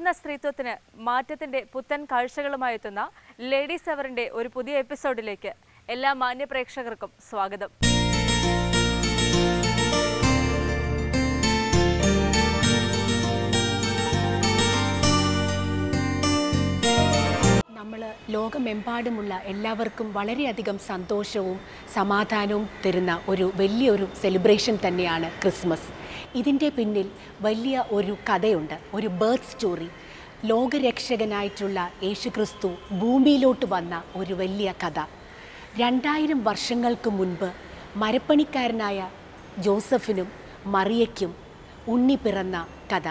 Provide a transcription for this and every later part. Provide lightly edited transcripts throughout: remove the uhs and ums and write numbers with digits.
മാറുന്ന സ്ത്രീത്വത്തിന് മാറ്റത്തിന്റെ പുത്തൻ കാഴ്ചകളുമായി എത്തുന്ന ലേഡീസ് അവറിന്റെ ഒരു പുതിയ എപ്പിസോഡിലേക്ക് എല്ലാ മാന്യ പ്രേക്ഷകർക്കും സ്വാഗതം. നമ്മൾ ലോകമെമ്പാടുമുള്ള എല്ലാവർക്കും വളരെയധികം സന്തോഷവും സമാധാനവും തരുന്ന ഒരു വലിയൊരു സെലിബ്രേഷൻ തന്നെയാണ് ക്രിസ്മസ്. ഇതിൻ്റെ പിന്നിൽ വലിയ ഒരു കഥയുണ്ട്, ഒരു ബർത്ത് സ്റ്റോറി. ലോകരക്ഷകനായിട്ടുള്ള യേശുക്രിസ്തു ഭൂമിയിലോട്ട് വന്ന ഒരു വലിയ കഥ. 2000 വർഷങ്ങൾക്ക് മുൻപ് മരപ്പണിക്കാരനായ ജോസഫിനും മറിയയ്ക്കും ഉണ്ണി പിറന്ന കഥ.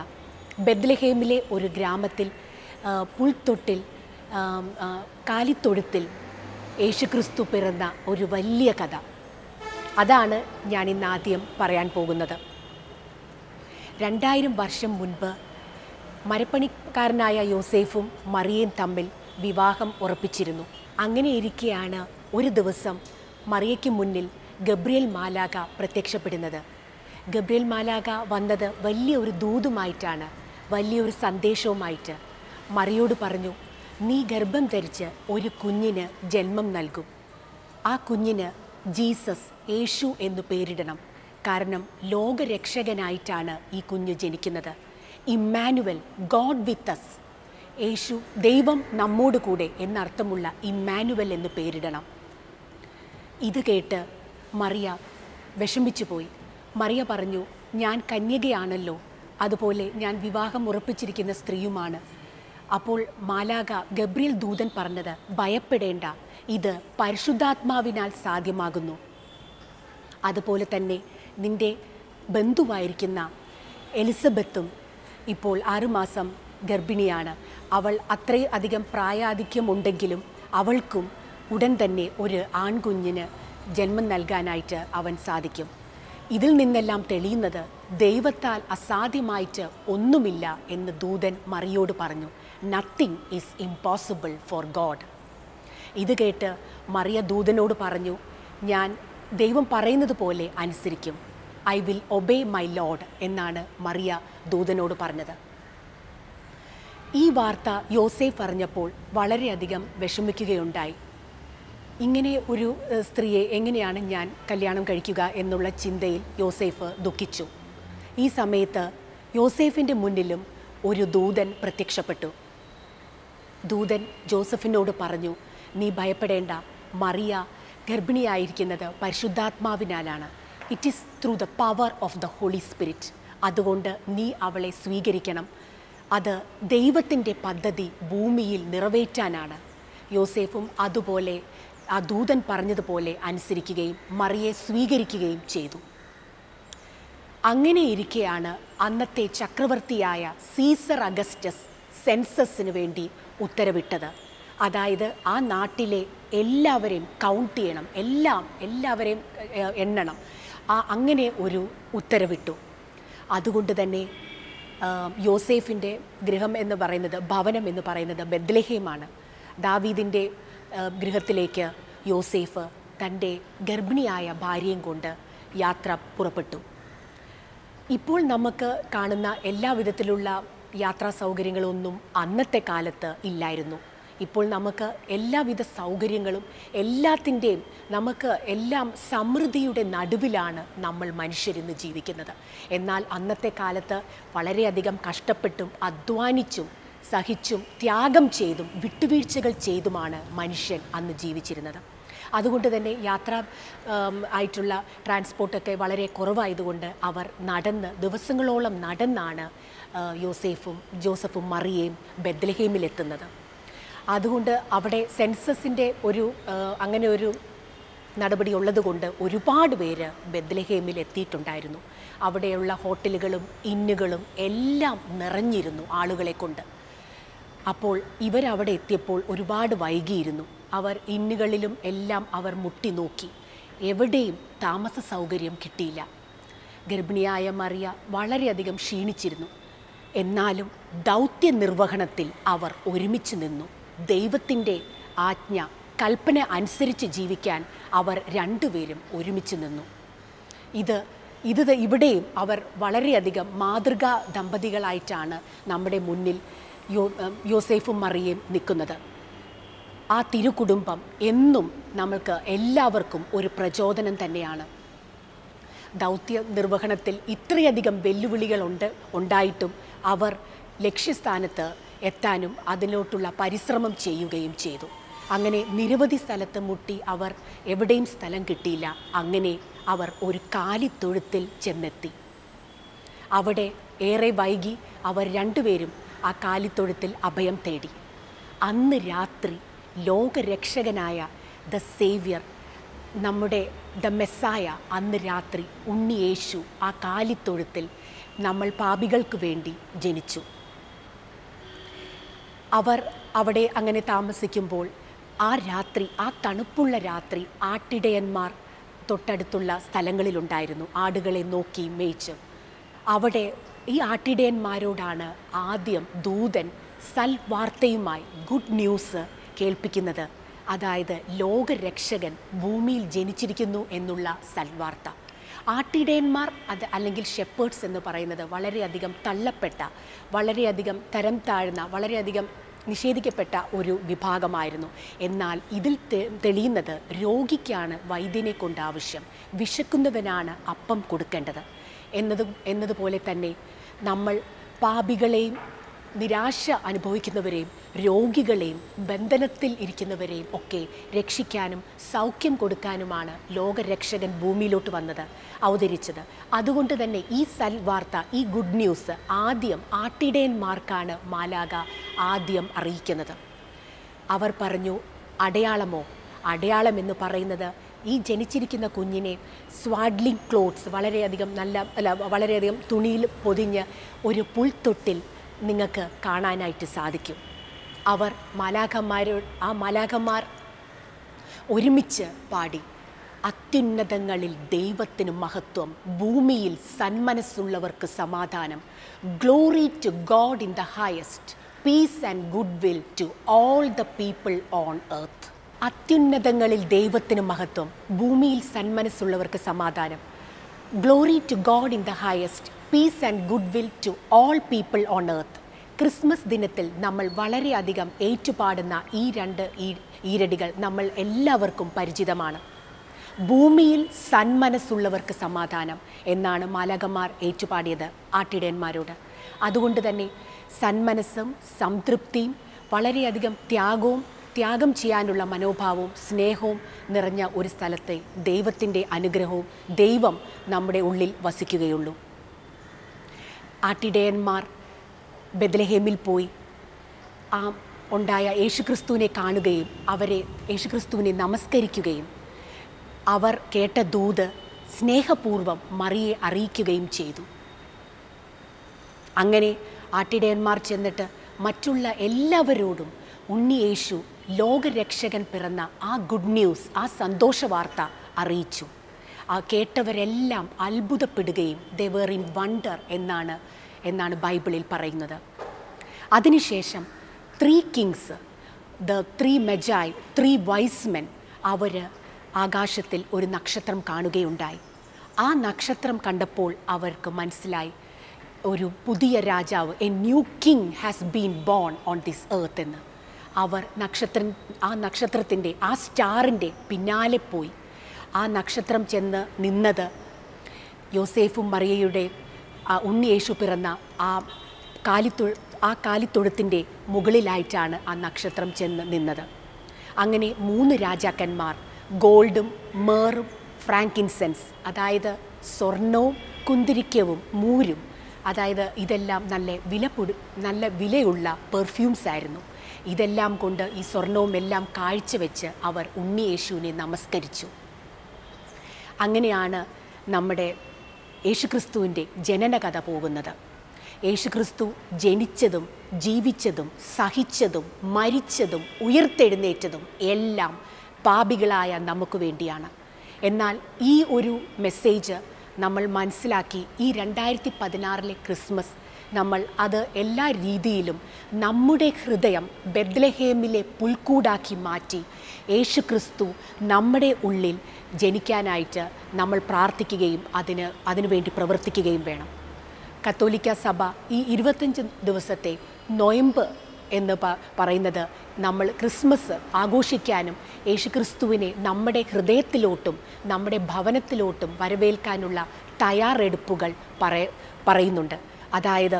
ബെത്ലഹേമിലെ ഒരു ഗ്രാമത്തിൽ പുൽത്തൊട്ടിൽ കാലിത്തൊഴുത്തിൽ യേശുക്രിസ്തു പിറന്ന ഒരു വലിയ കഥ. അതാണ് ഞാനിന്ന് ആദ്യം പറയാൻ പോകുന്നത്. 2000 വർഷം മുൻപ് മരപ്പണിക്കാരനായ യോസേഫും മറിയയും തമ്മിൽ വിവാഹം ഉറപ്പിച്ചിരുന്നു. അങ്ങനെ ഇരിക്കെയാണ് ഒരു ദിവസം മറിയയ്ക്ക് മുന്നിൽ ഗബ്രിയേൽ മാലാഖ പ്രത്യക്ഷപ്പെടുന്നത്. ഗബ്രിയേൽ മാലാഖ വന്നത് വലിയൊരു ദൂതുമായിട്ടാണ്, വലിയൊരു സന്ദേശവുമായിട്ട്. മറിയോട് പറഞ്ഞു, നീ ഗർഭം ധരിച്ച് ഒരു കുഞ്ഞിന് ജന്മം നൽകും. ആ കുഞ്ഞിന് ജീസസ്, യേശു എന്ന് പേരിടണം. കാരണം ലോകരക്ഷകനായിട്ടാണ് ഈ കുഞ്ഞ് ജനിക്കുന്നത്. ഇമ്മാനുവൽ, ഗോഡ് വിത്ത് അസ്, യേശു ദൈവം നമ്മോട് കൂടെ എന്നർത്ഥമുള്ള ഇമ്മാനുവൽ എന്ന് പേരിടണം. ഇത് കേട്ട് മറിയ വിഷമിച്ചു പോയി. മറിയ പറഞ്ഞു, ഞാൻ കന്യകയാണല്ലോ, അതുപോലെ ഞാൻ വിവാഹം ഉറപ്പിച്ചിരിക്കുന്ന സ്ത്രീയുമാണ്. അപ്പോൾ മാലാഖ ഗബ്രിയേൽ ദൂതൻ പറഞ്ഞത്, ഭയപ്പെടേണ്ട, ഇത് പരിശുദ്ധാത്മാവിനാൽ സാധ്യമാകുന്നു. അതുപോലെ തന്നെ നിൻ്റെ ബന്ധുവായിരിക്കുന്ന എലിസബത്തും ഇപ്പോൾ 6 മാസം ഗർഭിണിയാണ്. അവൾ അത്രയധികം പ്രായാധിക്യമുണ്ടെങ്കിലും അവൾക്കും ഉടൻ തന്നെ ഒരു ആൺകുഞ്ഞിന് ജന്മം നൽകാനായിട്ട് അവൻ സാധിക്കും. ഇതിൽ നിന്നെല്ലാം തെളിയുന്നത് ദൈവത്താൽ അസാധ്യമായിട്ട് ഒന്നുമില്ല എന്ന് ദൂതൻ മറിയോട് പറഞ്ഞു. Nothing is impossible for God. ഇത് കേട്ട് മറിയ ദൂതനോട് പറഞ്ഞു, ഞാൻ ദൈവം പറയുന്നത് പോലെ അനുസരിക്കും. I will obey my lord എന്നാണ് മറിയ ദൂതനോട് പറഞ്ഞത്. ഈ വാർത്ത യോസേഫ് അറിഞ്ഞപ്പോൾ വളരെയധികം വിഷമിക്കുകയുണ്ടായി. ഇങ്ങനെ ഒരു സ്ത്രീയെ എങ്ങനെയാണ് ഞാൻ കല്യാണം കഴിക്കുക എന്നുള്ള ചിന്തയിൽ യോസേഫ് ദുഃഖിച്ചു. ഈ സമയത്ത് യോസേഫിൻ്റെ മുന്നിലും ഒരു ദൂതൻ പ്രത്യക്ഷപ്പെട്ടു. ദൂതൻ ജോസഫിനോട് പറഞ്ഞു, നീ ഭയപ്പെടേണ്ട, മറിയ ഗർഭിണിയായിരിക്കുന്നത് പരിശുദ്ധാത്മാവിനാലാണ്. It is through the power of the holy spirit. അതുകൊണ്ട് നീ അവളെ സ്വീകരിക്കണം. അത് ദൈവത്തിൻ്റെ പദ്ധതി ഭൂമിയിൽ നിറവേറ്റാനാണ്. യോസേഫും അതുപോലെ ആ ദൂതൻ പറഞ്ഞതുപോലെ അനുസരിക്കുകയും മറിയെ സ്വീകരിക്കുകയും ചെയ്തു. അങ്ങനെ ഇരിക്കെയാണ് അന്നത്തെ ചക്രവർത്തിയായ സീസർ അഗസ്റ്റസ് സെൻസസിന് വേണ്ടി ഉത്തരവിട്ടത്. അതായത് ആ നാട്ടിലെ എല്ലാവരെയും കൗണ്ട് ചെയ്യണം, എല്ലാവരെയും എണ്ണണം. അങ്ങനെ ഒരു ഉത്തരവിട്ടു. അതുകൊണ്ട് തന്നെ യോസേഫിൻ്റെ ഗൃഹം എന്ന് പറയുന്നത്, ഭവനം എന്ന് പറയുന്നത് ബെത്ലഹേമാണ്. ദാവീദിൻ്റെ ഗൃഹത്തിലേക്ക് യോസേഫ് തൻ്റെ ഗർഭിണിയായ ഭാര്യയും കൊണ്ട് യാത്ര പുറപ്പെട്ടു. ഇപ്പോൾ നമുക്ക് കാണുന്ന എല്ലാ വിധത്തിലുള്ള യാത്രാ സൗകര്യങ്ങളൊന്നും അന്നത്തെ കാലത്ത് ഇല്ലായിരുന്നു. ഇപ്പോൾ നമുക്ക് എല്ലാവിധ സൗകര്യങ്ങളും എല്ലാത്തിൻ്റെയും നമുക്ക് എല്ലാം സമൃദ്ധിയുടെ നടുവിലാണ് നമ്മൾ മനുഷ്യരിന്ന് ജീവിക്കുന്നത്. എന്നാൽ അന്നത്തെ കാലത്ത് വളരെയധികം കഷ്ടപ്പെട്ടും അധ്വാനിച്ചും സഹിച്ചും ത്യാഗം ചെയ്തും വിട്ടുവീഴ്ചകൾ ചെയ്തുമാണ് മനുഷ്യൻ അന്ന് ജീവിച്ചിരുന്നത്. അതുകൊണ്ട് തന്നെ യാത്ര ആയിട്ടുള്ള ട്രാൻസ്പോർട്ടൊക്കെ വളരെ കുറവായതുകൊണ്ട് അവർ ദിവസങ്ങളോളം നടന്നാണ് ജോസഫും മറിയയും ബെത്ലഹേമിലെത്തുന്നത്. അതുകൊണ്ട് അവിടെ സെൻസസിൻ്റെ അങ്ങനെ ഒരു നടപടി ഉള്ളതുകൊണ്ട് ഒരുപാട് പേര് ബെത്ലഹേമിൽ എത്തിയിട്ടുണ്ടായിരുന്നു. അവിടെയുള്ള ഹോട്ടലുകളും ഇന്നുകളും എല്ലാം നിറഞ്ഞിരുന്നു ആളുകളെ കൊണ്ട്. അപ്പോൾ ഇവരവിടെ എത്തിയപ്പോൾ ഒരുപാട് വൈകിയിരുന്നു. അവർ ഇന്നുകളിലും എല്ലാം അവർ മുട്ടി നോക്കി, എവിടെയും താമസ സൗകര്യം കിട്ടിയില്ല. ഗർഭിണിയായ മറിയ വളരെയധികം ക്ഷീണിച്ചിരുന്നു. എന്നാലും ദൗത്യ നിർവഹണത്തിൽ അവർ ഒരുമിച്ച് നിന്നു. ദൈവത്തിൻ്റെ ആജ്ഞ, കൽപ്പന അനുസരിച്ച് ജീവിക്കാൻ അവർ രണ്ടുപേരും ഒരുമിച്ച് നിന്നു. ഇവിടെയും അവർ വളരെയധികം മാതൃകാ ദമ്പതികളായിട്ടാണ് നമ്മുടെ മുന്നിൽ യോസേഫും മറിയയും നിൽക്കുന്നത്. ആ തിരുകുടുംബം എന്നും നമ്മൾക്ക് എല്ലാവർക്കും ഒരു പ്രചോദനം തന്നെയാണ്. ദൗത്യ നിർവഹണത്തിൽ ഇത്രയധികം വെല്ലുവിളികൾ ഉണ്ടായിട്ടും അവർ ലക്ഷ്യസ്ഥാനത്ത് എത്താനും അതിലോട്ടുള്ള പരിശ്രമം ചെയ്യുകയും ചെയ്തു. അങ്ങനെ നിരവധി സ്ഥലത്ത് മുട്ടി അവർ എവിടെയും സ്ഥലം കിട്ടിയില്ല. അങ്ങനെ അവർ ഒരു കാലിത്തൊഴുത്തിൽ ചെന്നെത്തി. അവിടെ ഏറെ വൈകി അവർ രണ്ടുപേരും ആ കാലിത്തൊഴുത്തിൽ അഭയം തേടി. അന്ന് രാത്രി ലോകരക്ഷകനായ ദ സേവ്യർ, നമ്മുടെ ദ മെസ്സായ, അന്ന് രാത്രി ഉണ്ണി യേശു ആ കാലിത്തൊഴുത്തിൽ നമ്മൾ പാപികൾക്ക് വേണ്ടി ജനിച്ചു. അവർ അവിടെ അങ്ങനെ താമസിക്കുമ്പോൾ ആ രാത്രി, ആ തണുപ്പുള്ള രാത്രി, ആട്ടിടയന്മാർ തൊട്ടടുത്തുള്ള സ്ഥലങ്ങളിലുണ്ടായിരുന്നു, ആടുകളെ നോക്കി മേയിച്ച്. അവിടെ ഈ ആട്ടിടയന്മാരോടാണ് ആദ്യം ദൂതൻ സൽവാർത്തയുമായി ഗുഡ് ന്യൂസ് കേൾപ്പിക്കുന്നത്. അതായത് ലോകരക്ഷകൻ ഭൂമിയിൽ ജനിച്ചിരിക്കുന്നു എന്നുള്ള സൽവാർത്ത. ആട്ടിടയന്മാർ അല്ലെങ്കിൽ ഷെപ്പേർഡ്സ് എന്ന് പറയുന്നത് വളരെയധികം തള്ളപ്പെട്ട, വളരെയധികം തരം താഴ്ന്ന, വളരെയധികം നിഷേധിക്കപ്പെട്ട ഒരു വിഭാഗമായിരുന്നു. എന്നാൽ ഇതിൽ തെളിയുന്നത് രോഗിക്കാണ് വൈദ്യനെ കൊണ്ട് ആവശ്യം, വിശക്കുന്നവനാണ് അപ്പം കൊടുക്കേണ്ടത് എന്നതുപോലെ തന്നെ നമ്മൾ പാപികളെയും നിരാശ അനുഭവിക്കുന്നവരെയും രോഗികളെയും ബന്ധനത്തിൽ ഇരിക്കുന്നവരെയും ഒക്കെ രക്ഷിക്കാനും സൗഖ്യം കൊടുക്കാനുമാണ് ലോകരക്ഷകൻ ഭൂമിയിലോട്ട് വന്നത്, അവതരിച്ചത്. അതുകൊണ്ട് തന്നെ ഈ സൽവാർത്ത, ഈ ഗുഡ് ന്യൂസ് ആദ്യം ആട്ടിടയന്മാർക്കാണ് മാലാഖ ആദ്യം അറിയിക്കുന്നത്. അവർ പറഞ്ഞു, അടയാളമോ? അടയാളം എന്ന് പറയുന്നത് ഈ ജനിച്ചിരിക്കുന്ന കുഞ്ഞിനെ സ്വാഡ്ലിംഗ് ക്ലോത്ത്സ്, വളരെയധികം തുണിയിൽ പൊതിഞ്ഞ് ഒരു പുൽത്തൊട്ടിൽ നിങ്ങൾക്ക് കാണാനായിട്ട് സാധിക്കും. അവർ മാലാഖമാർ ഒരുമിച്ച് പാടി, അത്യുന്നതങ്ങളിൽ ദൈവത്തിന് മഹത്വം, ഭൂമിയിൽ സന്മനസ്സുള്ളവർക്ക് സമാധാനം, glory to God in the highest, peace and good will to all the people on earth. അത്യുന്നതങ്ങളിൽ ദൈവത്തിന് മഹത്വം, ഭൂമിയിൽ സന്മനസ്സുള്ളവർക്ക് സമാധാനം, glory to God in the highest, peace and good will to all people on earth. Christmas ദിനത്തിൽ നമ്മൾ വളരെയധികം ഏറ്റുപാടുന്ന ഈ രണ്ട് ഈരടികൾ നമ്മൾ എല്ലാവർക്കും പരിചിതമാണ്. ഭൂമിയിൽ സന്മനസ്സുള്ളവർക്ക് സമാധാനം എന്നാണ് മാലാഖമാർ ഏറ്റുപാടിയത് ആട്ടിടയന്മാരോട്. അതുകൊണ്ട് തന്നെ സന്മനസ്സും സംതൃപ്തിയും വളരെയധികം ത്യാഗം ചെയ്യാനുള്ള മനോഭാവവും സ്നേഹവും നിറഞ്ഞ ഒരു സ്ഥലത്തെ ദൈവത്തിൻ്റെ അനുഗ്രഹവും ദൈവം നമ്മുടെ ഉള്ളിൽ വസിക്കുകയുള്ളൂ. ആട്ടിടയന്മാർ ബെത്ലഹേമിൽ പോയി ആ ഉണ്ടായ യേശുക്രിസ്തുവിനെ കാണുകയും യേശുക്രിസ്തുവിനെ നമസ്കരിക്കുകയും അവർ കേട്ട ദൂത് സ്നേഹപൂർവ്വം മറിയെ അറിയിക്കുകയും ചെയ്തു. അങ്ങനെ ആട്ടിടയന്മാർ ചെന്നിട്ട് മറ്റുള്ള എല്ലാവരോടും ഉണ്ണി യേശു ലോകരക്ഷകൻ പിറന്ന ആ ഗുഡ് ന്യൂസ്, ആ സന്തോഷ വാർത്ത അറിയിച്ചു. ആ കേട്ടവരെല്ലാം അത്ഭുതപ്പെടുകയും ദേ വർ ഇൻ വണ്ടർ എന്നാണ് ബൈബിളിൽ പറയുന്നത്. അതിനുശേഷം 3 കിങ്സ്, ദ 3 മെജായ്, 3 വൈസ് മെൻ, അവർ ആകാശത്തിൽ ഒരു നക്ഷത്രം കാണുകയുണ്ടായി. ആ നക്ഷത്രം കണ്ടപ്പോൾ അവർക്ക് മനസ്സിലായി, ഒരു പുതിയ രാജാവ്, A new king has been born on this earth എന്ന്. അവർ ആ നക്ഷത്രത്തിൻ്റെ, ആ സ്റ്റാറിൻ്റെ പിന്നാലെ പോയി. ആ നക്ഷത്രം ചെന്ന് നിന്നത് യോസേഫും മറിയയുടെ ഉണ്ണി യേശു പിറന്ന ആ കാലിത്തൊഴുത്തിൻ്റെ മുകളിലായിട്ടാണ് ആ നക്ഷത്രം ചെന്ന് നിന്നത്. അങ്ങനെ 3 രാജാക്കന്മാർ ഗോൾഡും മേറും ഫ്രാങ്കിൻസെൻസ്, അതായത് സ്വർണവും കുന്തിരിക്കവും മൂരും, അതായത് ഇതെല്ലാം നല്ല വിലയുള്ള പെർഫ്യൂംസ് ആയിരുന്നു. ഇതെല്ലാം കൊണ്ട് ഈ സ്വർണവും എല്ലാം കാഴ്ചവെച്ച് അവർ ഉണ്ണി യേശുവിനെ നമസ്കരിച്ചു. അങ്ങനെയാണ് നമ്മുടെ യേശുക്രിസ്തുവിൻ്റെ ജനനകഥ പോകുന്നത്. യേശുക്രിസ്തു ജനിച്ചതും ജീവിച്ചതും സഹിച്ചതും മരിച്ചതും ഉയർത്തെഴുന്നേറ്റതും എല്ലാം പാപികളായ നമുക്ക് വേണ്ടിയാണ്. എന്നാൽ ഈ ഒരു മെസ്സേജ് നമ്മൾ മനസ്സിലാക്കി ഈ 2016 ക്രിസ്മസ് നമ്മൾ അത് എല്ലാ രീതിയിലും നമ്മുടെ ഹൃദയം ബെത്ലഹേമിലെ പുൽക്കൂടാക്കി മാറ്റി യേശുക്രിസ്തു നമ്മുടെ ഉള്ളിൽ ജനിക്കാനായിട്ട് നമ്മൾ പ്രാർത്ഥിക്കുകയും അതിനുവേണ്ടി പ്രവർത്തിക്കുകയും വേണം. കത്തോലിക്ക സഭ ഈ 25 ദിവസത്തെ നൊയമ്പ് എന്ന് പറയുന്നത് നമ്മൾ ക്രിസ്മസ് ആഘോഷിക്കാനും യേശുക്രിസ്തുവിനെ നമ്മുടെ ഹൃദയത്തിലോട്ടും നമ്മുടെ ഭവനത്തിലോട്ടും വരവേൽക്കാനുള്ള തയ്യാറെടുപ്പുകൾ പറയുന്നുണ്ട്. അതായത്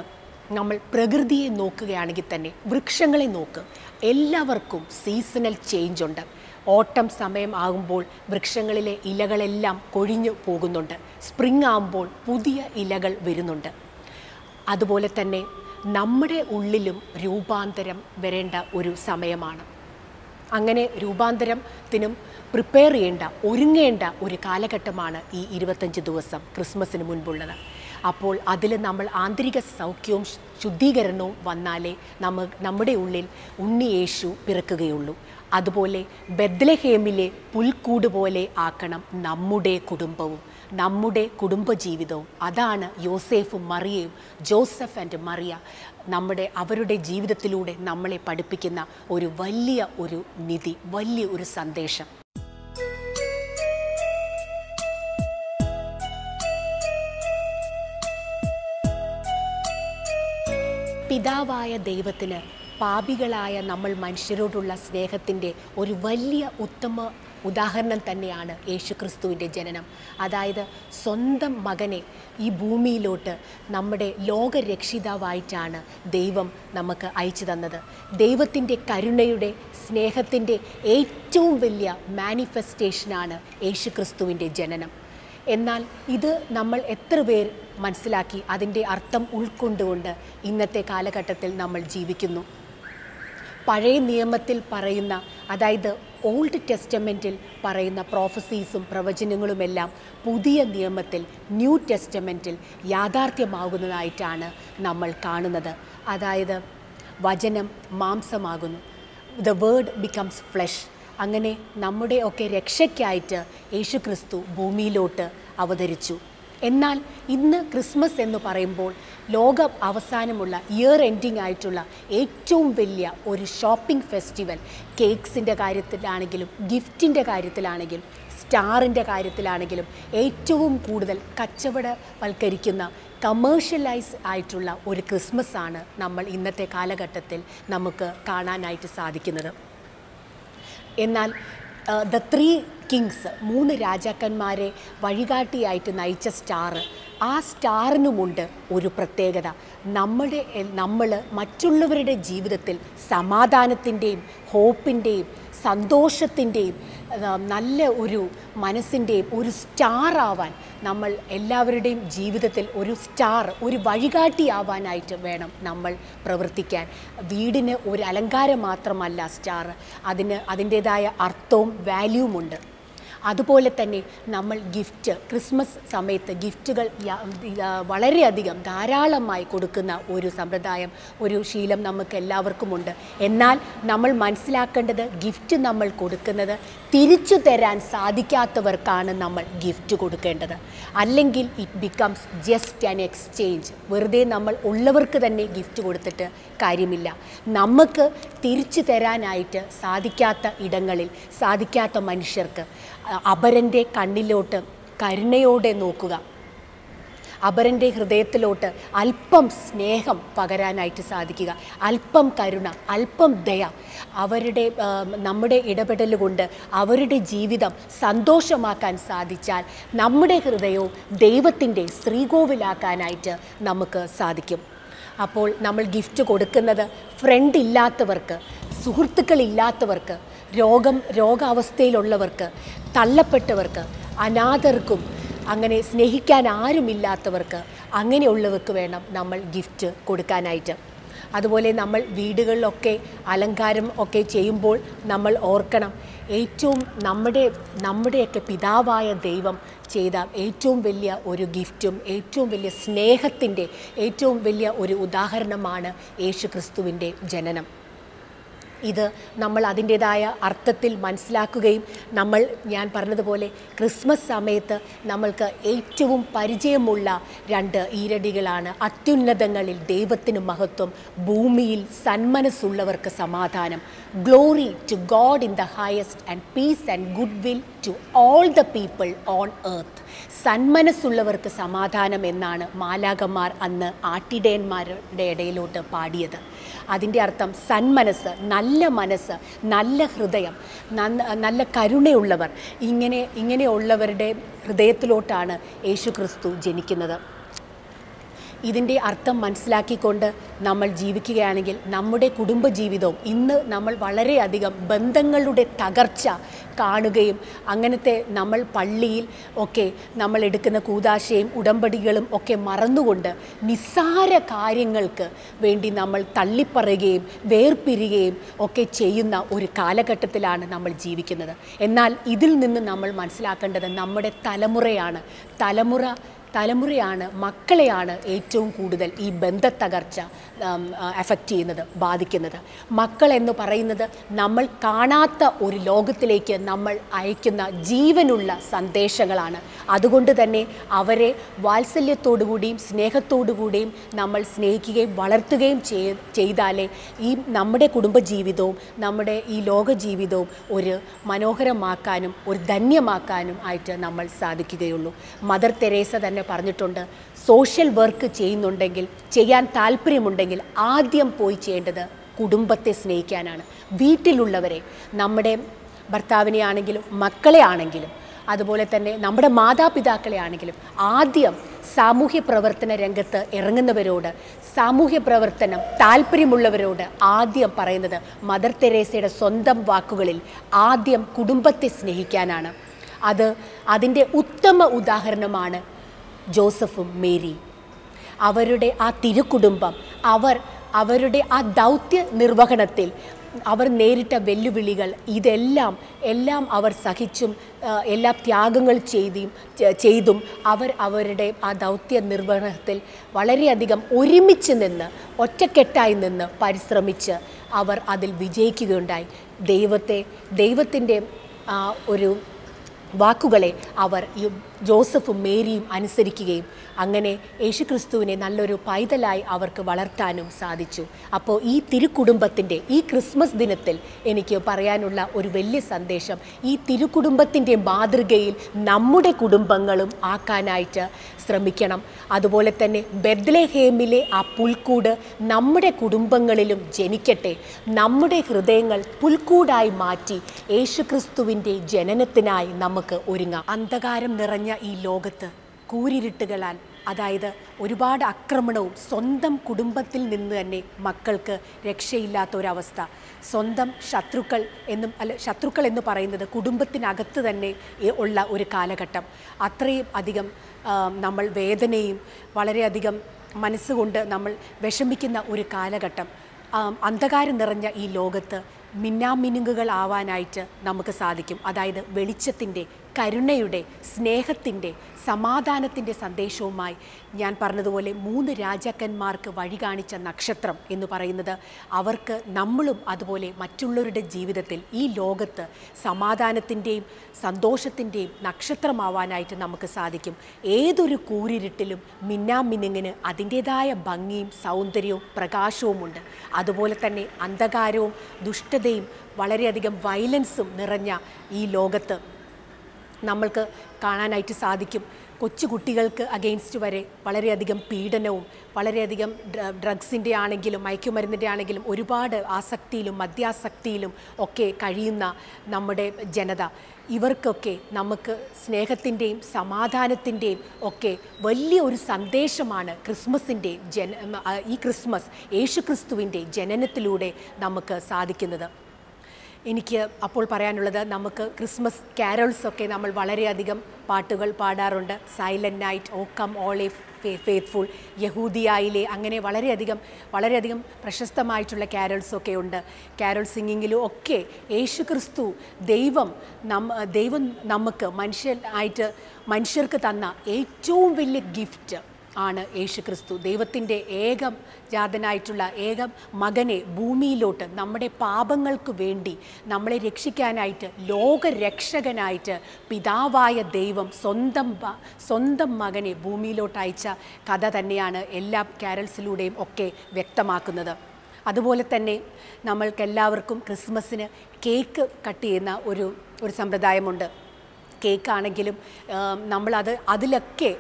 നമ്മൾ പ്രകൃതിയെ നോക്കുകയാണെങ്കിൽ തന്നെ വൃക്ഷങ്ങളെ നോക്ക്, എല്ലാവർക്കും സീസണൽ ചേഞ്ച് ഉണ്ട്. ഓട്ടം സമയം ആകുമ്പോൾ വൃക്ഷങ്ങളിലെ ഇലകളെല്ലാം കൊഴിഞ്ഞു പോകുന്നുണ്ട്. സ്പ്രിംഗ് ആകുമ്പോൾ പുതിയ ഇലകൾ വരുന്നുണ്ട്. അതുപോലെ തന്നെ നമ്മുടെ ഉള്ളിലും രൂപാന്തരം വരേണ്ട ഒരു സമയമാണ്. അങ്ങനെ രൂപാന്തരത്തിനും പ്രിപ്പയർ ചെയ്യേണ്ട, ഒരുങ്ങേണ്ട ഒരു കാലഘട്ടമാണ് ഈ 25 ദിവസം ക്രിസ്മസിന് മുൻപുള്ളത്. അപ്പോൾ അതിൽ നമ്മൾ ആന്തരിക സൗഖ്യവും ശുദ്ധീകരണവും വന്നാലേ നമ്മുടെ ഉള്ളിൽ ഉണ്ണി യേശു പിറക്കുകയുള്ളൂ. അതുപോലെ ബെത്ലഹേമിലെ പുൽക്കൂട് പോലെ ആക്കണം നമ്മുടെ കുടുംബവും, നമ്മുടെ കുടുംബജീവിതവും. അതാണ് യോസേഫും മറിയയും, ജോസഫ് ആൻഡ് മറിയ അവരുടെ ജീവിതത്തിലൂടെ നമ്മളെ പഠിപ്പിക്കുന്ന ഒരു വലിയ ഒരു നിധി, വലിയ ഒരു സന്ദേശം. പിതാവായ ദൈവത്തിന് പാപികളായ നമ്മൾ മനുഷ്യരോടുള്ള സ്നേഹത്തിൻ്റെ ഒരു വലിയ ഉത്തമ ഉദാഹരണം തന്നെയാണ് യേശുക്രിസ്തുവിൻ്റെ ജനനം. അതായത് സ്വന്തം മകനെ ഈ ഭൂമിയിലോട്ട് നമ്മുടെ ലോകരക്ഷിതാവായിട്ടാണ് ദൈവം നമുക്ക് അയച്ചു തന്നത്. ദൈവത്തിൻ്റെ കരുണയുടെ സ്നേഹത്തിൻ്റെ ഏറ്റവും വലിയ മാനിഫെസ്റ്റേഷനാണ് യേശുക്രിസ്തുവിൻ്റെ ജനനം. എന്നാൽ ഇത് നമ്മൾ എത്ര പേർ മനസ്സിലാക്കി അതിൻ്റെ അർത്ഥം ഉൾക്കൊണ്ടുകൊണ്ട് ഇന്നത്തെ കാലഘട്ടത്തിൽ നമ്മൾ ജീവിക്കുന്നു? പഴയ നിയമത്തിൽ പറയുന്ന, അതായത് ഓൾഡ് ടെസ്റ്റമെൻറ്റിൽ പറയുന്ന പ്രോഫസീസും പ്രവചനങ്ങളുമെല്ലാം പുതിയ നിയമത്തിൽ, ന്യൂ ടെസ്റ്റമെൻറ്റിൽ യാഥാർത്ഥ്യമാകുന്നതായിട്ടാണ് നമ്മൾ കാണുന്നത്. അതായത് വചനം മാംസമാകുന്നു, ദ വേർഡ് ബിക്കംസ് ഫ്ലെഷ്. അങ്ങനെ നമ്മുടെ ഒക്കെ രക്ഷയ്ക്കായിട്ട് യേശുക്രിസ്തു ഭൂമിയിലോട്ട് അവതരിച്ചു. എന്നാൽ ഇന്ന് ക്രിസ്മസ് എന്ന് പറയുമ്പോൾ ലോകം അവസാനമുള്ള ഇയർ എൻഡിങ് ആയിട്ടുള്ള ഏറ്റവും വലിയ ഒരു ഷോപ്പിംഗ് ഫെസ്റ്റിവൽ, കേക്ക്സിൻ്റെ കാര്യത്തിലാണെങ്കിലും ഗിഫ്റ്റിൻ്റെ കാര്യത്തിലാണെങ്കിലും സ്റ്റാറിൻ്റെ കാര്യത്തിലാണെങ്കിലും ഏറ്റവും കൂടുതൽ കച്ചവടവൽക്കരിക്കുന്ന കമേഴ്ഷ്യലൈസ് ആയിട്ടുള്ള ഒരു ക്രിസ്മസാണ് നമ്മൾ ഇന്നത്തെ കാലഘട്ടത്തിൽ നമുക്ക് കാണാനായിട്ട് സാധിക്കുന്നത്. എന്നാൽ ദ 3 കിങ്സ്, 3 രാജാക്കന്മാരെ വഴികാട്ടിയായിട്ട് നയിച്ച സ്റ്റാർ, ആ സ്റ്റാറിനുമുണ്ട് ഒരു പ്രത്യേകത. നമ്മൾ മറ്റുള്ളവരുടെ ജീവിതത്തിൽ സമാധാനത്തിൻ്റെയും ഹോപ്പിൻ്റെയും സന്തോഷത്തിൻ്റെയും നല്ല ഒരു മനസ്സിൻ്റെയും ഒരു സ്റ്റാർ ആവാൻ, നമ്മൾ എല്ലാവരുടെയും ജീവിതത്തിൽ ഒരു സ്റ്റാർ, ഒരു വഴികാട്ടിയാവാനായിട്ട് വേണം നമ്മൾ പ്രവർത്തിക്കാൻ. വീടിന് ഒരു അലങ്കാരം മാത്രമല്ല സ്റ്റാർ, അതിൻ്റേതായ അർത്ഥവും വാല്യൂമുണ്ട്. അതുപോലെ തന്നെ നമ്മൾ ഗിഫ്റ്റ്, ക്രിസ്മസ് സമയത്ത് ഗിഫ്റ്റുകൾ വളരെയധികം ധാരാളമായി കൊടുക്കുന്ന ഒരു സമ്പ്രദായം, ഒരു ശീലം നമുക്ക് എല്ലാവർക്കുമുണ്ട്. എന്നാൽ നമ്മൾ മനസ്സിലാക്കേണ്ടത്, ഗിഫ്റ്റ് നമ്മൾ കൊടുക്കുന്നത് തിരിച്ചു തരാൻ സാധിക്കാത്തവർക്കാണ് നമ്മൾ ഗിഫ്റ്റ് കൊടുക്കേണ്ടത്. അല്ലെങ്കിൽ it becomes just an exchange. വെറുതെ നമ്മൾ ഉള്ളവർക്ക് തന്നെ ഗിഫ്റ്റ് കൊടുത്തിട്ട് കാര്യമില്ല. നമുക്ക് തിരിച്ചു തരാനായിട്ട് സാധിക്കാത്ത ഇടങ്ങളിൽ, സാധിക്കാത്ത മനുഷ്യർക്ക് അപരൻ്റെ കണ്ണിലോട്ട് കരുണയോടെ നോക്കുക, അപരൻ്റെ ഹൃദയത്തിലോട്ട് അല്പം സ്നേഹം പകരാനായിട്ട് സാധിക്കുക, അല്പം കരുണ, അല്പം ദയ, നമ്മുടെ ഇടപെടൽ കൊണ്ട് അവരുടെ ജീവിതം സന്തോഷമാക്കാൻ സാധിച്ചാൽ നമ്മുടെ ഹൃദയവും ദൈവത്തിൻ്റെ ശ്രീകോവിലാക്കാനായിട്ട് നമുക്ക് സാധിക്കും. അപ്പോൾ നമ്മൾ ഗിഫ്റ്റ് കൊടുക്കുന്നത് ഫ്രണ്ട് ഇല്ലാത്തവർക്ക്, സുഹൃത്തുക്കളില്ലാത്തവർക്ക്, രോഗാവസ്ഥയിലുള്ളവർക്ക്, തള്ളപ്പെട്ടവർക്ക്, അനാഥർക്കും, അങ്ങനെ സ്നേഹിക്കാൻ ആരുമില്ലാത്തവർക്ക്, അങ്ങനെയുള്ളവർക്ക് വേണം നമ്മൾ ഗിഫ്റ്റ് കൊടുക്കാനായിട്ട്. അതുപോലെ നമ്മൾ വീടുകളിലൊക്കെ അലങ്കാരം ഒക്കെ ചെയ്യുമ്പോൾ നമ്മൾ ഓർക്കണം, ഏറ്റവും നമ്മുടെയൊക്കെ പിതാവായ ദൈവം ചെയ്ത ഏറ്റവും വലിയ ഒരു ഗിഫ്റ്റും ഏറ്റവും വലിയ സ്നേഹത്തിൻ്റെ ഏറ്റവും വലിയ ഒരു ഉദാഹരണമാണ് യേശുക്രിസ്തുവിൻ്റെ ജനനം. ഇത് നമ്മൾ അതിൻ്റേതായ അർത്ഥത്തിൽ മനസ്സിലാക്കുകയും ഞാൻ പറഞ്ഞതുപോലെ ക്രിസ്മസ് സമയത്ത് നമ്മൾക്ക് ഏറ്റവും പരിചയമുള്ള 2 ഈരടികളാണ്. അത്യുന്നതങ്ങളിൽ ദൈവത്തിന് മഹത്വം, ഭൂമിയിൽ സന്മനസ്സുള്ളവർക്ക് സമാധാനം. Glory to God in the highest and peace and good will to all the people on earth. സന്മനസ്സുള്ളവർക്ക് സമാധാനം എന്നാണ് മാലാഖമാർ അന്ന് ആട്ടിടയന്മാരുടെ ഇടയിലോട്ട് പാടിയത്. അതിൻ്റെ അർത്ഥം സന്മനസ്സ്, നല്ല മനസ്സ്, നല്ല ഹൃദയം, നല്ല കരുണയുള്ളവർ, ഇങ്ങനെയുള്ളവരുടെ ഹൃദയത്തിലോട്ടാണ് യേശു ക്രിസ്തു ജനിക്കുന്നത്. ഇതിൻ്റെ അർത്ഥം മനസ്സിലാക്കിക്കൊണ്ട് നമ്മൾ ജീവിക്കുകയാണെങ്കിൽ നമ്മുടെ കുടുംബജീവിതവും ഇന്ന് നമ്മൾ വളരെയധികം ബന്ധങ്ങളുടെ തകർച്ച കാണുകയും അങ്ങനത്തെ നമ്മൾ പള്ളിയിൽ ഒക്കെ നമ്മൾ എടുക്കുന്ന കൂദാശയും ഉടമ്പടികളും ഒക്കെ മറന്നുകൊണ്ട് നിസ്സാര കാര്യങ്ങൾക്ക് വേണ്ടി നമ്മൾ തള്ളിപ്പറയുകയും വേർപിരിയുകയും ഒക്കെ ചെയ്യുന്ന ഒരു കാലഘട്ടത്തിലാണ് നമ്മൾ ജീവിക്കുന്നത്. എന്നാൽ ഇതിൽ നിന്ന് നമ്മൾ മനസ്സിലാക്കേണ്ടത് നമ്മുടെ തലമുറയാണ്, മക്കളെയാണ് ഏറ്റവും കൂടുതൽ ഈ ബന്ധത്തകർച്ച എഫക്റ്റ് ചെയ്യുന്നത്, ബാധിക്കുന്നത്. മക്കൾ എന്ന് പറയുന്നത് നമ്മൾ കാണാത്ത ഒരു ലോകത്തിലേക്ക് നമ്മൾ അയക്കുന്ന ജീവനുള്ള സന്ദേശങ്ങളാണ്. അതുകൊണ്ട് തന്നെ അവരെ വാത്സല്യത്തോടുകൂടിയും സ്നേഹത്തോടുകൂടിയും നമ്മൾ സ്നേഹിക്കുകയും വളർത്തുകയും ചെയ്താലേ ഈ നമ്മുടെ കുടുംബജീവിതവും നമ്മുടെ ഈ ലോകജീവിതവും ഒരു മനോഹരമാക്കാനും ഒരു ധന്യമാക്കാനും ആയിട്ട് നമ്മൾ സാധിക്കുകയുള്ളൂ. മദർ തെരേസ തന്നെ പറഞ്ഞിട്ടുണ്ട്, സോഷ്യൽ വർക്ക് ചെയ്യുന്നുണ്ടെങ്കിൽ, ചെയ്യാൻ താല്പര്യമുണ്ടെങ്കിൽ ആദ്യം പോയി ചെയ്യേണ്ടത് കുടുംബത്തെ സ്നേഹിക്കാനാണ്. വീട്ടിലുള്ളവരെ, നമ്മുടെ ഭർത്താവിനെ ആണെങ്കിലും മക്കളെ ആണെങ്കിലും അതുപോലെ തന്നെ നമ്മുടെ മാതാപിതാക്കളെ ആണെങ്കിലും ആദ്യം സാമൂഹ്യ പ്രവർത്തന രംഗത്ത് ഇറങ്ങുന്നവരോട്, സാമൂഹ്യ പ്രവർത്തനം താല്പര്യമുള്ളവരോട് ആദ്യം പറയുന്നത് മദർ തെരേസയുടെ സ്വന്തം വാക്കുകളിൽ ആദ്യം കുടുംബത്തെ സ്നേഹിക്കാനാണ്. അതിൻ്റെ ഉത്തമ ഉദാഹരണമാണ് ജോസഫും മേരി. അവരുടെ ആ തിരുക്കുടുംബം, അവരുടെ ആ ദൗത്യ നിർവഹണത്തിൽ അവർ നേരിട്ട വെല്ലുവിളികൾ എല്ലാം അവർ സഹിച്ചും എല്ലാ ത്യാഗങ്ങൾ ചെയ്തും അവരുടെ ആ ദൗത്യ നിർവഹണത്തിൽ വളരെയധികം ഒരുമിച്ച് നിന്ന്, ഒറ്റക്കെട്ടായി നിന്ന് പരിശ്രമിച്ച് അവർ അതിൽ വിജയിക്കുകയുണ്ടായി. ദൈവത്തിൻ്റെ ഒരു വാക്കുകളെ അവർ ജോസഫും മേരിയും അനുസരിക്കുകയും അങ്ങനെ യേശുക്രിസ്തുവിനെ നല്ലൊരു പൈതലായി അവർക്ക് വളർത്താനും സാധിച്ചു. അപ്പോൾ ഈ തിരുക്കുടുംബത്തിൻ്റെ ഈ ക്രിസ്മസ് ദിനത്തിൽ എനിക്ക് പറയാനുള്ള ഒരു വലിയ സന്ദേശം, ഈ തിരുക്കുടുംബത്തിൻ്റെ മാതൃകയിൽ നമ്മുടെ കുടുംബങ്ങളും ആക്കാനായിട്ട് ശ്രമിക്കണം. അതുപോലെ തന്നെ ബെത്ലഹേമിലെ ആ പുൽക്കൂട് നമ്മുടെ കുടുംബങ്ങളിലും ജനിക്കട്ടെ. നമ്മുടെ ഹൃദയങ്ങൾ പുൽക്കൂടായി മാറ്റി യേശുക്രിസ്തുവിൻ്റെ ജനനത്തിനായി നമുക്ക് ഒരുങ്ങാം. അന്ധകാരം നിറഞ്ഞ ഈ ലോകത്ത് കൂരിരുട്ടുകളാൽ, അതായത് ഒരുപാട് ആക്രമണവും സ്വന്തം കുടുംബത്തിൽ നിന്ന് തന്നെ മക്കൾക്ക് രക്ഷയില്ലാത്ത ഒരവസ്ഥ, സ്വന്തം ശത്രുക്കൾ എന്ന് പറയുന്നത് കുടുംബത്തിനകത്ത് തന്നെ ഉള്ള ഒരു കാലഘട്ടം, അത്രയും അധികം നമ്മൾ വേദനയും വളരെയധികം മനസ്സുകൊണ്ട് നമ്മൾ വിഷമിക്കുന്ന ഒരു കാലഘട്ടം. അന്ധകാരം നിറഞ്ഞ ഈ ലോകത്ത് മിന്നാമിനുങ്ങുകളാവാനായിട്ട് നമുക്ക് സാധിക്കും. അതായത് വെളിച്ചത്തിൻ്റെ, കരുണയുടെ, സ്നേഹത്തിൻ്റെ, സമാധാനത്തിൻ്റെ സന്ദേശവുമായി ഞാൻ പറഞ്ഞതുപോലെ 3 രാജാക്കന്മാർക്ക് വഴി കാണിച്ച നക്ഷത്രം എന്ന് പറയുന്നത് അവർക്ക് നമ്മളും അതുപോലെ മറ്റുള്ളവരുടെ ജീവിതത്തിൽ ഈ ലോകത്ത് സമാധാനത്തിൻ്റെയും സന്തോഷത്തിൻ്റെയും നക്ഷത്രമാവാനായിട്ട് നമുക്ക് സാധിക്കും. ഏതൊരു കൂരിരുട്ടിലും മിന്നാമിനുങ്ങിന് അതിൻ്റേതായ ഭംഗിയും സൗന്ദര്യവും പ്രകാശവുമുണ്ട്. അതുപോലെ തന്നെ അന്ധകാരവും ദുഷ്ടതയും വളരെയധികം വയലൻസും നിറഞ്ഞ ഈ ലോകത്ത് നമ്മൾക്ക് കാണാനായിട്ട് സാധിക്കും. കൊച്ചു കുട്ടികൾക്ക് അഗെയിൻസ്റ്റ് വരെ വളരെയധികം പീഡനവും വളരെയധികം ഡ്രഗ്സിൻ്റെ ആണെങ്കിലും മയക്കുമരുന്നിൻ്റെ ആണെങ്കിലും ഒരുപാട് ആസക്തിയിലും മദ്യാസക്തിയിലും ഒക്കെ കഴിയുന്ന നമ്മുടെ ജനത, ഇവർക്കൊക്കെ നമുക്ക് സ്നേഹത്തിൻ്റെയും സമാധാനത്തിൻ്റെയും ഒക്കെ വലിയ ഒരു സന്ദേശമാണ് ഈ ക്രിസ്മസ് യേശുക്രിസ്തുവിൻ്റെ ജനനത്തിലൂടെ നമുക്ക് സാധിക്കുന്നത്. എനിക്ക് അപ്പോൾ പറയാനുള്ളത്, നമുക്ക് ക്രിസ്മസ് കാരോൾസൊക്കെ നമ്മൾ വളരെയധികം പാട്ടുകൾ പാടാറുണ്ട്. Silent night, O come all ye faithful, യഹൂദിയായിലെ, അങ്ങനെ വളരെയധികം പ്രശസ്തമായിട്ടുള്ള കാരോൾസൊക്കെ ഉണ്ട്. കാരോൾ സിംഗിങ്ങിലും ഒക്കെ യേശുക്രിസ്തു ദൈവം നമുക്ക് മനുഷ്യർക്ക് തന്ന ഏറ്റവും വലിയ ഗിഫ്റ്റ് ആണ് യേശു ക്രിസ്തു. ദൈവത്തിൻ്റെ ഏകം ജാതനായിട്ടുള്ള ഏകം മകനെ ഭൂമിയിലോട്ട് നമ്മുടെ പാപങ്ങൾക്ക് വേണ്ടി നമ്മളെ രക്ഷിക്കാനായിട്ട് ലോകരക്ഷകനായിട്ട് പിതാവായ ദൈവം സ്വന്തം മകനെ ഭൂമിയിലോട്ട് അയച്ച കഥ തന്നെയാണ് എല്ലാ കാരൽസിലൂടെയും ഒക്കെ വ്യക്തമാക്കുന്നത്. അതുപോലെ തന്നെ നമ്മൾക്കെല്ലാവർക്കും ക്രിസ്മസിന് കേക്ക് കട്ട് ചെയ്യുന്ന ഒരു സമ്പ്രദായമുണ്ട്. കേക്കാണെങ്കിലും അതിലൊക്കെ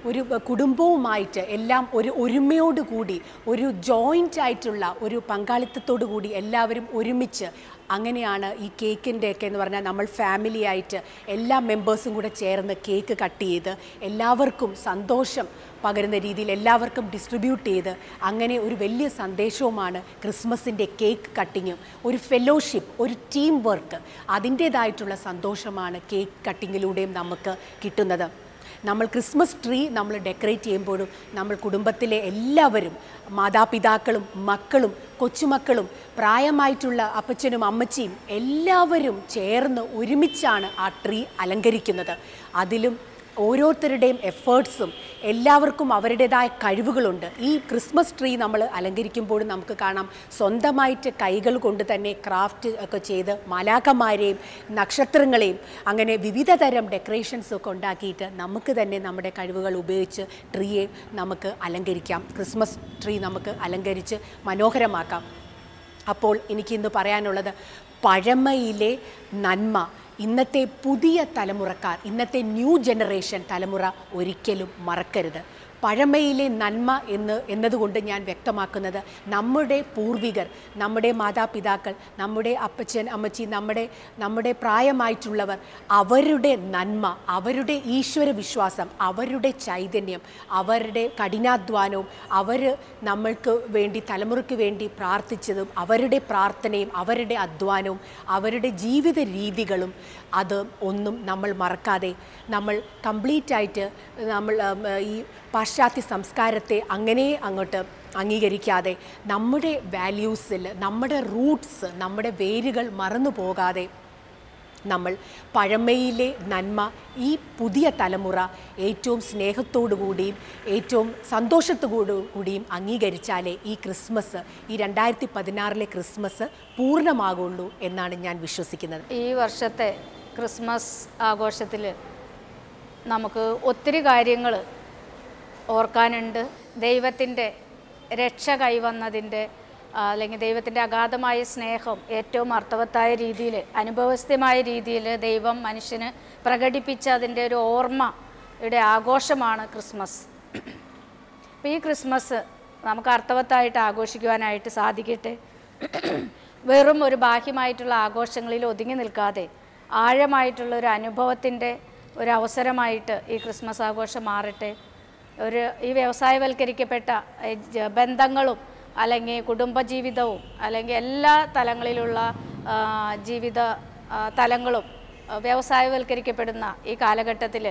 ഒരു കുടുംബവുമായിട്ട് എല്ലാം ഒരുമയോടുകൂടി ഒരു ജോയിൻ്റ് ആയിട്ടുള്ള ഒരു പങ്കാളിത്തത്തോടു കൂടി എല്ലാവരും ഒരുമിച്ച് അങ്ങനെയാണ് ഈ കേക്കിൻ്റെയൊക്കെ എന്ന് പറഞ്ഞാൽ നമ്മൾ ഫാമിലി ആയിട്ട് എല്ലാ മെമ്പേഴ്സും കൂടെ ചേർന്ന് കേക്ക് കട്ട് ചെയ്ത് എല്ലാവർക്കും സന്തോഷം പകരുന്ന രീതിയിൽ എല്ലാവർക്കും ഡിസ്ട്രിബ്യൂട്ട് ചെയ്ത് അങ്ങനെ ഒരു വലിയ സന്ദേശവുമാണ് ക്രിസ്മസിൻ്റെ കേക്ക് കട്ടിങ്ങും. ഒരു ഫെലോഷിപ്പ്, ഒരു ടീം വർക്ക്, അതിൻ്റേതായിട്ടുള്ള സന്തോഷമാണ് കേക്ക് കട്ടിങ്ങിലൂടെയും നമുക്ക് കിട്ടുന്നത്. നമ്മൾ ക്രിസ്മസ് ട്രീ നമ്മൾ ഡെക്കറേറ്റ് ചെയ്യുമ്പോഴും നമ്മൾ കുടുംബത്തിലെ എല്ലാവരും മാതാപിതാക്കളും മക്കളും കൊച്ചുമക്കളും പ്രായമായിട്ടുള്ള അപ്പച്ചനും അമ്മച്ചിയും എല്ലാവരും ചേർന്ന് ഒരുമിച്ചാണ് ആ ട്രീ അലങ്കരിക്കുന്നത്. അതിലും ഓരോരുത്തരുടെയും എഫേർട്സും എല്ലാവർക്കും അവരുടേതായ കഴിവുകളുണ്ട്. ഈ ക്രിസ്മസ് ട്രീ നമ്മൾ അലങ്കരിക്കുമ്പോഴും നമുക്ക് കാണാം സ്വന്തമായിട്ട് കൈകൾ കൊണ്ട് തന്നെ ക്രാഫ്റ്റ് ഒക്കെ ചെയ്ത് മാലാഖമാരെയും നക്ഷത്രങ്ങളെയും അങ്ങനെ വിവിധ തരം ഡെക്കറേഷൻസ് ഒക്കെ ഉണ്ടാക്കിയിട്ട് നമുക്ക് തന്നെ നമ്മുടെ കഴിവുകൾ ഉപയോഗിച്ച് ട്രീയെ നമുക്ക് അലങ്കരിക്കാം. ക്രിസ്മസ് ട്രീ നമുക്ക് അലങ്കരിച്ച് മനോഹരമാക്കാം. അപ്പോൾ എനിക്കിന്ന് പറയാനുള്ളത് പഴമയിലെ നന്മ ഇന്നത്തെ പുതിയ തലമുറക്കാർ, ഇന്നത്തെ ന്യൂ ജനറേഷൻ തലമുറ ഒരിക്കലും മറക്കരുത്. പഴമയിലെ നന്മ എന്നതുകൊണ്ട് ഞാൻ വ്യക്തമാക്കുന്നത് നമ്മുടെ പൂർവികർ, നമ്മുടെ മാതാപിതാക്കൾ, നമ്മുടെ അപ്പച്ചൻ അമ്മച്ചി, നമ്മുടെ പ്രായമായിട്ടുള്ളവർ, അവരുടെ നന്മ, അവരുടെ ഈശ്വര വിശ്വാസം, അവരുടെ ചൈതന്യം, അവരുടെ കഠിനാധ്വാനവും അവർ നമ്മൾക്ക് വേണ്ടി തലമുറയ്ക്ക് വേണ്ടി പ്രാർത്ഥിച്ചതും അവരുടെ പ്രാർത്ഥനയും അവരുടെ അധ്വാനവും അവരുടെ ജീവിത രീതികളും അത് ഒന്നും നമ്മൾ മറക്കാതെ നമ്മൾ കംപ്ലീറ്റായിട്ട് നമ്മൾ ഈ പാശ്ചാത്യ സംസ്കാരത്തെ അങ്ങനെ അങ്ങോട്ട് അംഗീകരിക്കാതെ നമ്മുടെ വാല്യൂസിൽ നമ്മുടെ റൂട്ട്സ്, നമ്മുടെ വേരുകൾ മറന്നു പോകാതെ നമ്മൾ പഴമയിലെ നന്മ ഈ പുതിയ തലമുറ ഏറ്റവും സ്നേഹത്തോടു കൂടിയും ഏറ്റവും സന്തോഷത്തോടു കൂടിയും അംഗീകരിച്ചാലേ ഈ ക്രിസ്മസ്, ഈ 2016 ക്രിസ്മസ് പൂർണ്ണമാകുള്ളൂ എന്നാണ് ഞാൻ വിശ്വസിക്കുന്നത്. ഈ വർഷത്തെ ക്രിസ്മസ് ആഘോഷത്തിൽ നമുക്ക് ഒത്തിരി കാര്യങ്ങൾ ഓർക്കാനുണ്ട്. ദൈവത്തിൻ്റെ രക്ഷ കൈവന്നതിൻ്റെ അല്ലെങ്കിൽ ദൈവത്തിൻ്റെ അഗാധമായ സ്നേഹം ഏറ്റവും അർത്ഥവത്തായ രീതിയിൽ, അനുഭവസ്ഥമായ രീതിയിൽ ദൈവം മനുഷ്യന് പ്രകടിപ്പിച്ച അതിൻ്റെ ഒരു ഓർമ്മയുടെ ആഘോഷമാണ് ക്രിസ്മസ്. അപ്പോൾ ഈ ക്രിസ്മസ് നമുക്ക് അർത്ഥവത്തായിട്ട് ആഘോഷിക്കുവാനായിട്ട് സാധിക്കട്ടെ. വെറും ഒരു ബാഹ്യമായിട്ടുള്ള ആഘോഷങ്ങളിൽ ഒതുങ്ങി നിൽക്കാതെ ആഴമായിട്ടുള്ള ഒരു അനുഭവത്തിൻ്റെ ഒരു അവസരമായിട്ട് ഈ ക്രിസ്മസ് ആഘോഷം മാറട്ടെ. ഈ വ്യവസായവൽക്കരിക്കപ്പെട്ട ബന്ധങ്ങളും അല്ലെങ്കിൽ കുടുംബജീവിതവും അല്ലെങ്കിൽ എല്ലാ തലങ്ങളിലുള്ള ജീവിത തലങ്ങളും വ്യവസായവൽക്കരിക്കപ്പെടുന്ന ഈ കാലഘട്ടത്തിൽ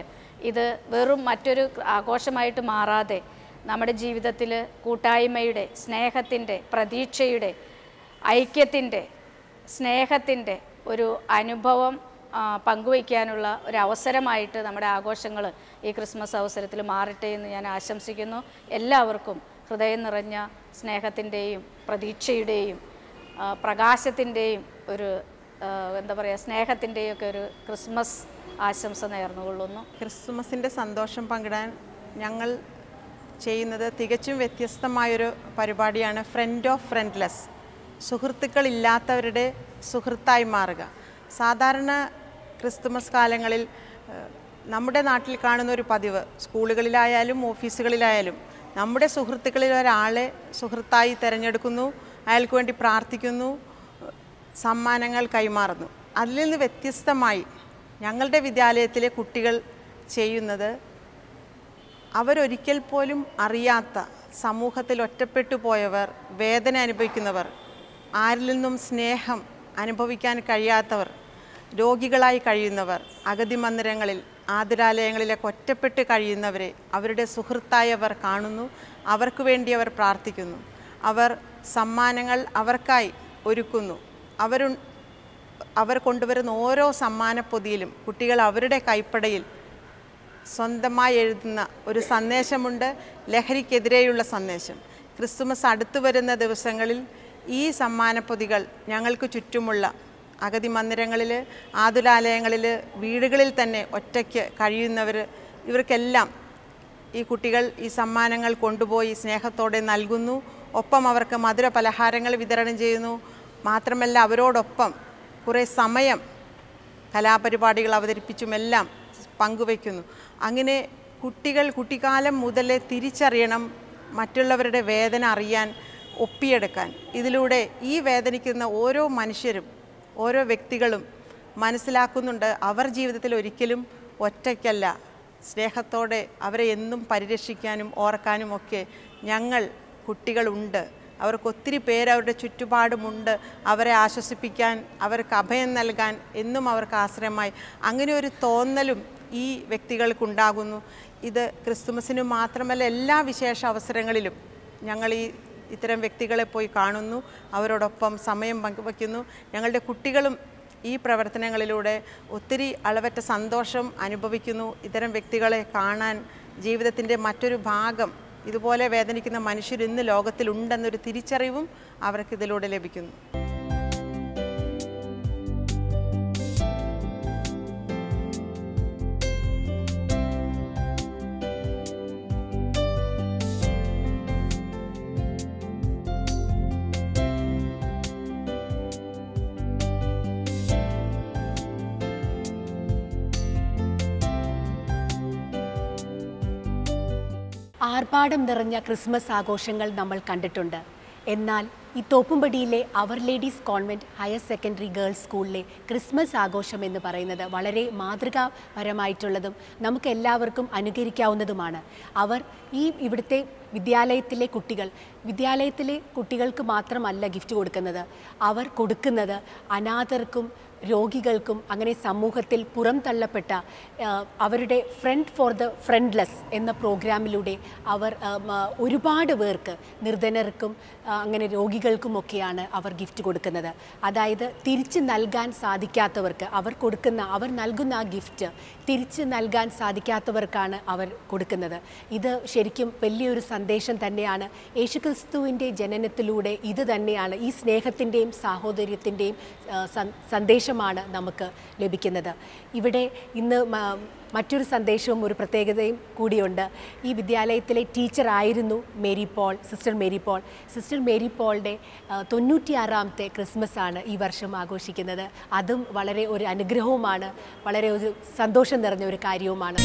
ഇത് വെറും മറ്റൊരു ആഘോഷമായിട്ട് മാറാതെ നമ്മുടെ ജീവിതത്തിൽ കൂട്ടായ്മയുടെ, സ്നേഹത്തിൻ്റെ, പ്രതീക്ഷയുടെ, ഐക്യത്തിൻ്റെ, സ്നേഹത്തിൻ്റെ ഒരു അനുഭവം പങ്കുവയ്ക്കാനുള്ള ഒരു അവസരമായിട്ട് നമ്മുടെ ആഘോഷങ്ങൾ ഈ ക്രിസ്മസ് അവസരത്തിൽ മാറട്ടെ എന്ന് ഞാൻ ആശംസിക്കുന്നു. എല്ലാവർക്കും ഹൃദയം നിറഞ്ഞ സ്നേഹത്തിൻ്റെയും പ്രതീക്ഷയുടെയും പ്രകാശത്തിൻ്റെയും ഒരു എന്താ പറയുക, സ്നേഹത്തിൻ്റെയും ഒക്കെ ഒരു ക്രിസ്മസ് ആശംസ നേർന്നുകൊള്ളുന്നു. ക്രിസ്മസിൻ്റെ സന്തോഷം പങ്കിടാൻ ഞങ്ങൾ ചെയ്യുന്നത് തികച്ചും വ്യത്യസ്തമായൊരു പരിപാടിയാണ് ഫ്രണ്ട് ഓഫ് ഫ്രണ്ട്ലെസ്. സുഹൃത്തുക്കളില്ലാത്തവരുടെ സുഹൃത്തായി മാറുക. സാധാരണ ക്രിസ്തുമസ് കാലങ്ങളിൽ നമ്മുടെ നാട്ടിൽ കാണുന്ന ഒരു പതിവ്, സ്കൂളുകളിലായാലും ഓഫീസുകളിലായാലും നമ്മുടെ സുഹൃത്തുക്കളിൽ ഒരാളെ സുഹൃത്തായി തിരഞ്ഞെടുക്കുന്നു, അയാൾക്ക് വേണ്ടി പ്രാർത്ഥിക്കുന്നു, സമ്മാനങ്ങൾ കൈമാറുന്നു. അതിൽ നിന്ന് വ്യത്യസ്തമായി ഞങ്ങളുടെ വിദ്യാലയത്തിലെ കുട്ടികൾ ചെയ്യുന്നത് അവരൊരിക്കൽ പോലും അറിയാത്ത സമൂഹത്തിൽ ഒറ്റപ്പെട്ടു പോയവർ, വേദന അനുഭവിക്കുന്നവർ, ആരിൽ നിന്നും സ്നേഹം അനുഭവിക്കാൻ കഴിയാത്തവർ, രോഗികളായി കഴിയുന്നവർ, അഗതി മന്ദിരങ്ങളിൽ, ആതുരാലയങ്ങളിലൊക്കെ ഒറ്റപ്പെട്ട് കഴിയുന്നവരെ അവരുടെ സുഹൃത്തായി അവർ കാണുന്നു. അവർക്ക് വേണ്ടി അവർ പ്രാർത്ഥിക്കുന്നു. അവർ സമ്മാനങ്ങൾ അവർക്കായി ഒരുക്കുന്നു. അവർ കൊണ്ടുവരുന്ന ഓരോ സമ്മാനപ്പൊതിയിലും കുട്ടികൾ അവരുടെ കൈപ്പടയിൽ സ്വന്തമായി എഴുതുന്ന ഒരു സന്ദേശമുണ്ട്, ലഹരിക്കെതിരെയുള്ള സന്ദേശം. ക്രിസ്തുമസ് അടുത്തു വരുന്ന ദിവസങ്ങളിൽ ഈ സമ്മാനപ്പൊതികൾ ഞങ്ങൾക്ക് ചുറ്റുമുള്ള അഗതി മന്ദിരങ്ങളിൽ, ആതുരാലയങ്ങളിൽ, വീടുകളിൽ തന്നെ ഒറ്റയ്ക്ക് കഴിയുന്നവർ, ഇവർക്കെല്ലാം ഈ കുട്ടികൾ ഈ സമ്മാനങ്ങൾ കൊണ്ടുപോയി സ്നേഹത്തോടെ നൽകുന്നു. ഒപ്പം അവർക്ക് മധുര പലഹാരങ്ങൾ വിതരണം ചെയ്യുന്നു. മാത്രമല്ല അവരോടൊപ്പം കുറേ സമയം കലാപരിപാടികൾ അവതരിപ്പിച്ചുമെല്ലാം പങ്കുവയ്ക്കുന്നു. അങ്ങനെ കുട്ടികൾ കുട്ടിക്കാലം മുതലേ തിരിച്ചറിയണം മറ്റുള്ളവരുടെ വേദന അറിയാൻ, ഒപ്പിയെടുക്കാൻ. ഇതിലൂടെ ഈ വേദനിക്കുന്ന ഓരോ മനുഷ്യരും, ഓരോ വ്യക്തികളും മനസ്സിലാക്കുന്നുണ്ട് അവർ ജീവിതത്തിൽ ഒരിക്കലും ഒറ്റയ്ക്കല്ല. സ്നേഹത്തോടെ അവരെ എന്നും പരിരക്ഷിക്കാനും ഓർക്കാനുമൊക്കെ ഞങ്ങൾ കുട്ടികളുണ്ട്. അവർക്ക് ഒത്തിരി പേര് അവരുടെ ചുറ്റുപാടുമുണ്ട്. അവരെ ആശ്വസിപ്പിക്കാൻ, അവർക്ക് അഭയം നൽകാൻ, എന്നും അവർക്ക് ആശ്രയമായി. അങ്ങനെ ഒരു തോന്നലും ഈ വ്യക്തികൾക്കുണ്ടാകുന്നു. ഇത് ക്രിസ്തുമസിന് മാത്രമല്ല, എല്ലാ വിശേഷ അവസരങ്ങളിലും ഞങ്ങൾ ഇത്തരം വ്യക്തികളെ പോയി കാണുന്നു, അവരോടൊപ്പം സമയം പങ്കുവയ്ക്കുന്നു. ഞങ്ങളുടെ കുട്ടികളും ഈ പ്രവർത്തനങ്ങളിലൂടെ ഒത്തിരി അളവറ്റ സന്തോഷം അനുഭവിക്കുന്നു. ഇത്തരം വ്യക്തികളെ കാണാൻ, ജീവിതത്തിൻ്റെ മറ്റൊരു ഭാഗം, ഇതുപോലെ വേദനിക്കുന്ന മനുഷ്യർ ഇന്ന് ലോകത്തിലുണ്ടെന്നൊരു തിരിച്ചറിവും അവർക്കിതിലൂടെ ലഭിക്കുന്നു. ആർഭാടം നിറഞ്ഞ ക്രിസ്മസ് ആഘോഷങ്ങൾ നമ്മൾ കണ്ടിട്ടുണ്ട്. എന്നാൽ ഈ തോപ്പുംപടിയിലെ അവർ ladies convent higher secondary girls സ്കൂളിലെ ക്രിസ്മസ് ആഘോഷം എന്ന് പറയുന്നത് വളരെ മാതൃകാപരമായിട്ടുള്ളതും നമുക്ക് എല്ലാവർക്കും അനുകരിക്കാവുന്നതുമാണ്. അവർ ഇവിടുത്തെ വിദ്യാലയത്തിലെ കുട്ടികൾക്ക് മാത്രമല്ല ഗിഫ്റ്റ് കൊടുക്കുന്നത്. അവർ കൊടുക്കുന്നത് അനാഥർക്കും രോഗികൾക്കും, അങ്ങനെ സമൂഹത്തിൽ പുറംതള്ളപ്പെട്ട അവരുടെ ഫ്രണ്ട് ഫോർ ദ ഫ്രണ്ട്ലെസ് എന്ന പ്രോഗ്രാമിലൂടെ അവർ ഒരുപാട് പേർക്ക്, നിർധനർക്കും അങ്ങനെ രോഗികൾക്കുമൊക്കെയാണ് അവർ ഗിഫ്റ്റ് കൊടുക്കുന്നത്. അതായത് തിരിച്ച് നൽകാൻ സാധിക്കാത്തവർക്ക് അവർ നൽകുന്ന ആ ഗിഫ്റ്റ് തിരിച്ച് നൽകാൻ സാധിക്കാത്തവർക്കാണ് അവർ കൊടുക്കുന്നത്. ഇത് ശരിക്കും വലിയൊരു സന്ദേശം തന്നെയാണ്. യേശുക്രിസ്തുവിൻ്റെ ജനനത്തിലൂടെ ഇത് തന്നെയാണ്, ഈ സ്നേഹത്തിൻ്റെയും സാഹോദര്യത്തിൻ്റെയും സന്ദേശമാണ് നമുക്ക് ലഭിക്കുന്നത്. ഇവിടെ ഇന്ന് മറ്റൊരു സന്ദേശവും ഒരു പ്രത്യേകതയും കൂടിയുണ്ട്. ഈ വിദ്യാലയത്തിലെ ടീച്ചറായിരുന്നു സിസ്റ്റർ മേരി പോളിൻ്റെ 96ാമത്തെ ക്രിസ്മസ് ആണ് ഈ വർഷം ആഘോഷിക്കുന്നത്. അതും വളരെ ഒരു അനുഗ്രഹവുമാണ്, വളരെ ഒരു സന്തോഷം നിറഞ്ഞ ഒരു കാര്യവുമാണ്.